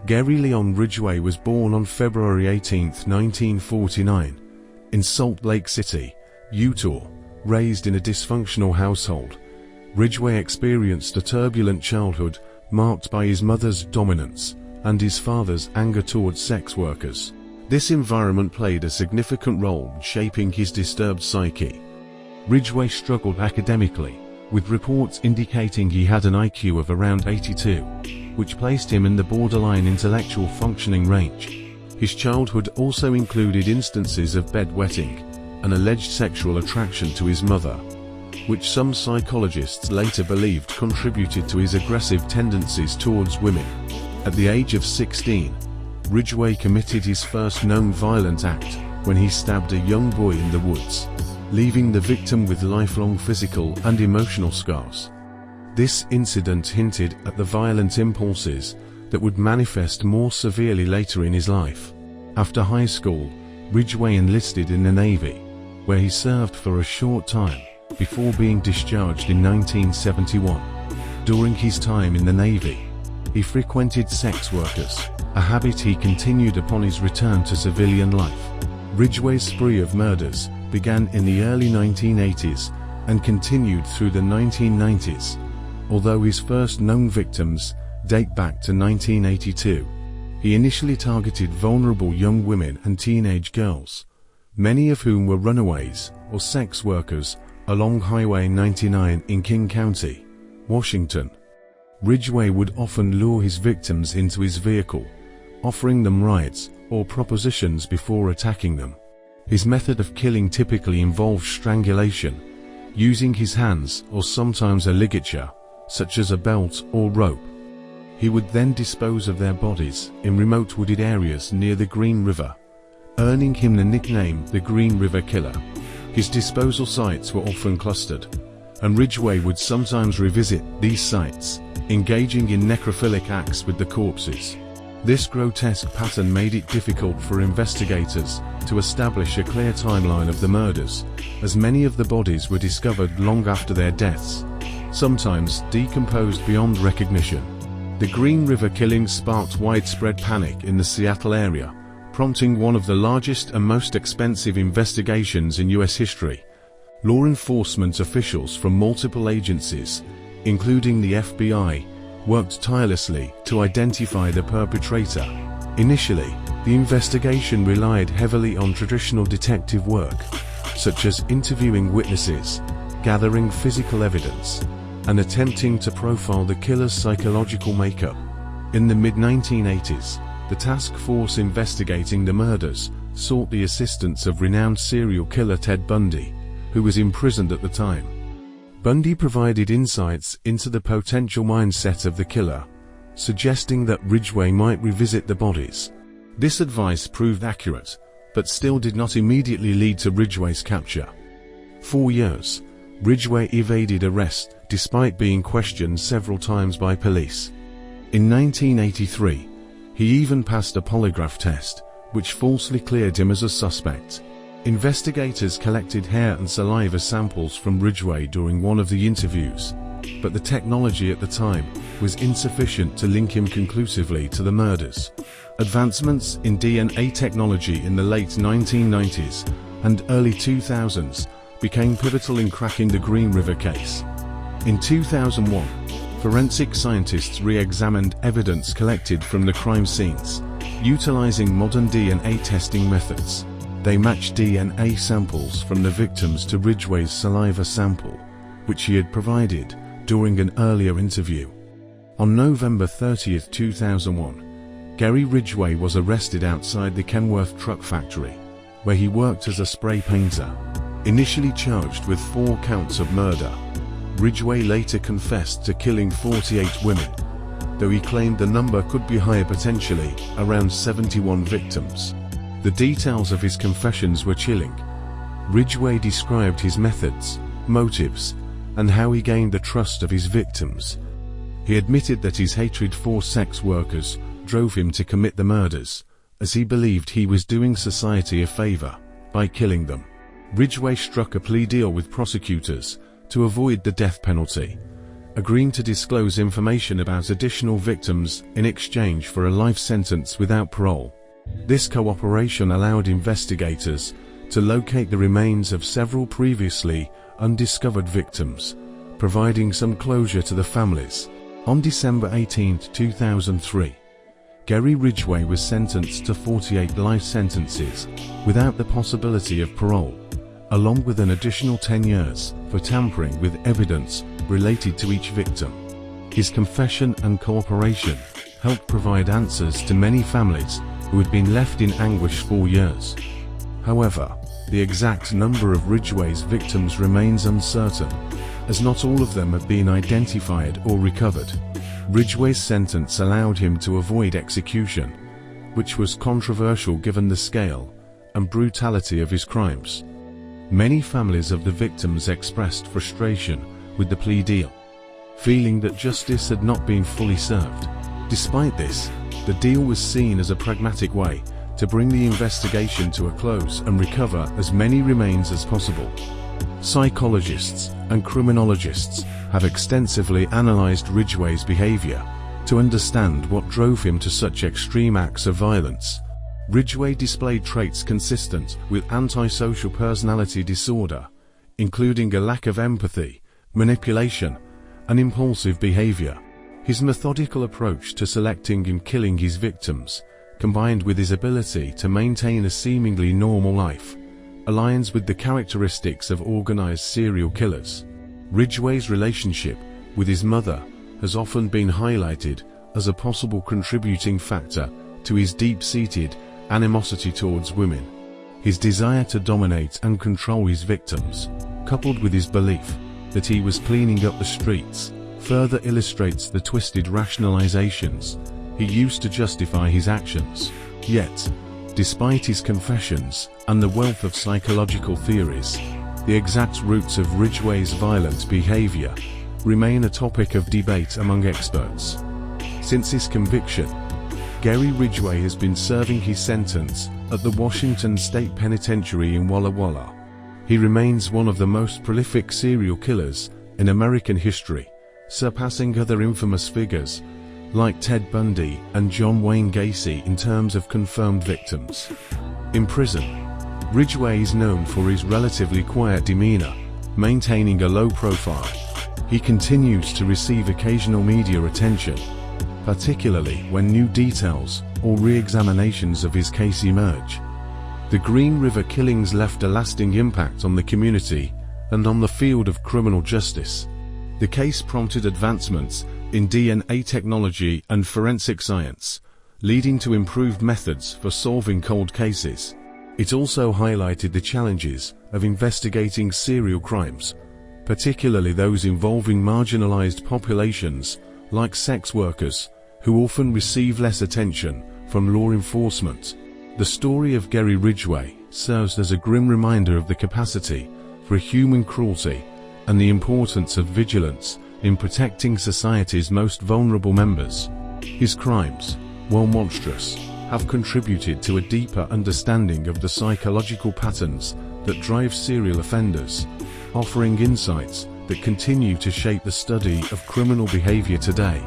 Gary Leon Ridgway was born on February 18, 1949, in Salt Lake City, Utah. Raised in a dysfunctional household, Ridgway experienced a turbulent childhood marked by his mother's dominance and his father's anger towards sex workers. This environment played a significant role in shaping his disturbed psyche. Ridgway struggled academically, with reports indicating he had an IQ of around 82, which placed him in the borderline intellectual functioning range. His childhood also included instances of bedwetting, an alleged sexual attraction to his mother, which some psychologists later believed contributed to his aggressive tendencies towards women. At the age of 16, Ridgway committed his first known violent act when he stabbed a young boy in the woods, leaving the victim with lifelong physical and emotional scars. This incident hinted at the violent impulses that would manifest more severely later in his life. After high school, Ridgway enlisted in the Navy, where he served for a short time before being discharged in 1971. During his time in the Navy, he frequented sex workers, a habit he continued upon his return to civilian life. Ridgway's spree of murders began in the early 1980s and continued through the 1990s, although his first known victims date back to 1982. He initially targeted vulnerable young women and teenage girls, many of whom were runaways or sex workers, along Highway 99 in King County, Washington. Ridgway would often lure his victims into his vehicle, offering them rides or propositions before attacking them. His method of killing typically involved strangulation, using his hands or sometimes a ligature, such as a belt or rope. He would then dispose of their bodies in remote wooded areas near the Green River, earning him the nickname the Green River Killer. His disposal sites were often clustered, and Ridgway would sometimes revisit these sites, engaging in necrophilic acts with the corpses. This grotesque pattern made it difficult for investigators to establish a clear timeline of the murders, as many of the bodies were discovered long after their deaths, sometimes decomposed beyond recognition. The Green River killings sparked widespread panic in the Seattle area, prompting one of the largest and most expensive investigations in U.S. history. Law enforcement officials from multiple agencies, including the FBI, worked tirelessly to identify the perpetrator. Initially, the investigation relied heavily on traditional detective work, such as interviewing witnesses, gathering physical evidence, and attempting to profile the killer's psychological makeup. In the mid-1980s, the task force investigating the murders sought the assistance of renowned serial killer Ted Bundy, who was imprisoned at the time. Bundy provided insights into the potential mindset of the killer, suggesting that Ridgway might revisit the bodies. This advice proved accurate, but still did not immediately lead to Ridgway's capture. 4 years, Ridgway evaded arrest despite being questioned several times by police. In 1983, he even passed a polygraph test, which falsely cleared him as a suspect. Investigators collected hair and saliva samples from Ridgway during one of the interviews, but the technology at the time was insufficient to link him conclusively to the murders. Advancements in DNA technology in the late 1990s and early 2000s became pivotal in cracking the Green River case. In 2001, forensic scientists re-examined evidence collected from the crime scenes, utilizing modern DNA testing methods. They matched DNA samples from the victims to Ridgway's saliva sample, which he had provided during an earlier interview. On November 30, 2001, Gary Ridgway was arrested outside the Kenworth truck factory, where he worked as a spray painter. Initially charged with 4 counts of murder, Ridgway later confessed to killing 48 women, though he claimed the number could be higher, potentially around 71 victims. The details of his confessions were chilling. Ridgway described his methods, motives, and how he gained the trust of his victims. He admitted that his hatred for sex workers drove him to commit the murders, as he believed he was doing society a favor by killing them. Ridgway struck a plea deal with prosecutors to avoid the death penalty, agreeing to disclose information about additional victims in exchange for a life sentence without parole. This cooperation allowed investigators to locate the remains of several previously undiscovered victims, providing some closure to the families. On December 18, 2003, Gary Ridgway was sentenced to 48 life sentences without the possibility of parole, along with an additional 10 years for tampering with evidence related to each victim. His confession and cooperation helped provide answers to many families who had been left in anguish for years. However, the exact number of Ridgway's victims remains uncertain, as not all of them have been identified or recovered. Ridgway's sentence allowed him to avoid execution, which was controversial given the scale and brutality of his crimes. Many families of the victims expressed frustration with the plea deal, feeling that justice had not been fully served. Despite this, the deal was seen as a pragmatic way to bring the investigation to a close and recover as many remains as possible. Psychologists and criminologists have extensively analyzed Ridgway's behavior to understand what drove him to such extreme acts of violence. Ridgway displayed traits consistent with antisocial personality disorder, including a lack of empathy, manipulation, and impulsive behavior. His methodical approach to selecting and killing his victims, combined with his ability to maintain a seemingly normal life, aligns with the characteristics of organized serial killers. Ridgway's relationship with his mother has often been highlighted as a possible contributing factor to his deep-seated animosity towards women. His desire to dominate and control his victims, coupled with his belief that he was cleaning up the streets, further illustrates the twisted rationalizations he used to justify his actions. Yet, despite his confessions and the wealth of psychological theories, the exact roots of Ridgway's violent behavior remain a topic of debate among experts. Since his conviction, Gary Ridgway has been serving his sentence at the Washington State Penitentiary in Walla Walla. He remains one of the most prolific serial killers in American history, surpassing other infamous figures like Ted Bundy and John Wayne Gacy in terms of confirmed victims. In prison, Ridgway is known for his relatively quiet demeanor, maintaining a low profile. He continues to receive occasional media attention, particularly when new details or re-examinations of his case emerge. The Green River killings left a lasting impact on the community and on the field of criminal justice. The case prompted advancements in DNA technology and forensic science, leading to improved methods for solving cold cases. It also highlighted the challenges of investigating serial crimes, particularly those involving marginalized populations like sex workers, who often receive less attention from law enforcement. The story of Gary Ridgway serves as a grim reminder of the capacity for human cruelty and the importance of vigilance in protecting society's most vulnerable members. His crimes, while monstrous, have contributed to a deeper understanding of the psychological patterns that drive serial offenders, offering insights that continue to shape the study of criminal behavior today.